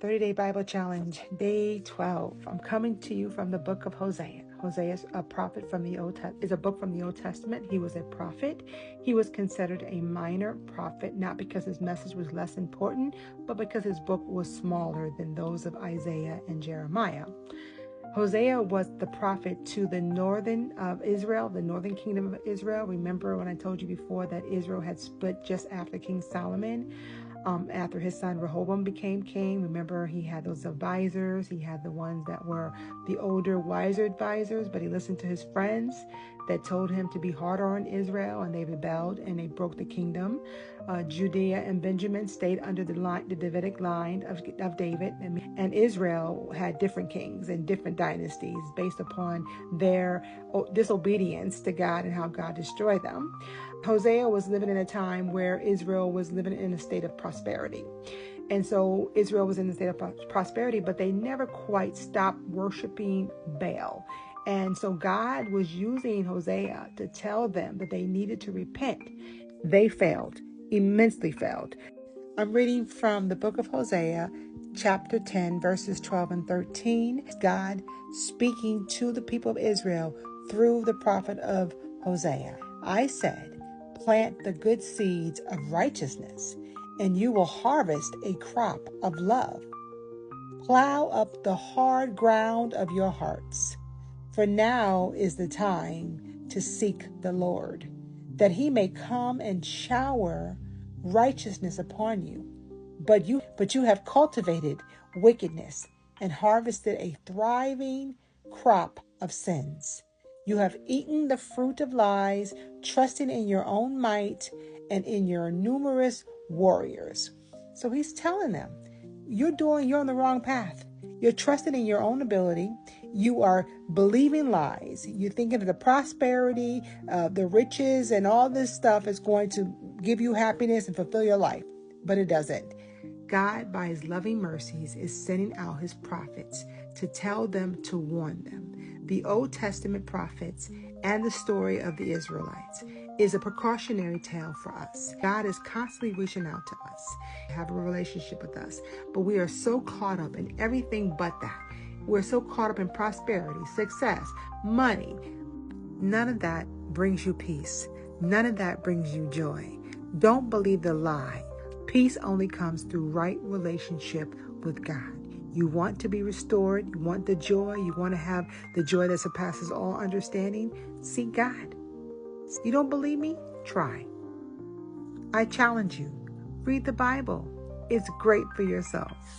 30-day Bible challenge, day 12. I'm coming to you from the book of Hosea. Hosea is a prophet from the is a book from the Old Testament. He was a prophet. He was considered a minor prophet, not because his message was less important, but because his book was smaller than those of Isaiah and Jeremiah. Hosea was the prophet to the northern of Israel, the northern kingdom of Israel. Remember when I told you before that Israel had split just after King Solomon, after his son Rehoboam became king. Remember, he had those advisors. He had the ones that were the older, wiser advisors, but he listened to his friends that told him to be harder on Israel, and they rebelled and they broke the kingdom. Judea and Benjamin stayed under the Davidic line of David, and Israel had different kings and different dynasties based upon their disobedience to God and how God destroyed them. Hosea was living in a time where Israel was living in a state of prosperity. And so Israel was in a state of prosperity, but they never quite stopped worshiping Baal. And so God was using Hosea to tell them that they needed to repent. They failed, immensely failed. I'm reading from the book of Hosea, chapter 10, verses 12 and 13. God speaking to the people of Israel through the prophet of Hosea. I said, plant the good seeds of righteousness, and you will harvest a crop of love. Plow up the hard ground of your hearts, for now is the time to seek the Lord, that he may come and shower righteousness upon you. But you have cultivated wickedness and harvested a thriving crop of sins. You have eaten the fruit of lies, trusting in your own might and in your numerous warriors. So he's telling them, you're on the wrong path. You're trusting in your own ability. You are believing lies. You're thinking that the prosperity, the riches, and all this stuff is going to give you happiness and fulfill your life. But it doesn't. God, by his loving mercies, is sending out his prophets to tell them, to warn them. The Old Testament prophets and the story of the Israelites is a precautionary tale for us. God is constantly reaching out to us, have a relationship with us, but we are so caught up in everything but that. We're so caught up in prosperity, success, money. None of that brings you peace. None of that brings you joy. Don't believe the lie. Peace only comes through right relationship with God. You want to be restored. You want the joy. You want to have the joy that surpasses all understanding. Seek God. You don't believe me? Try. I challenge you. Read the Bible. It's great for your soul.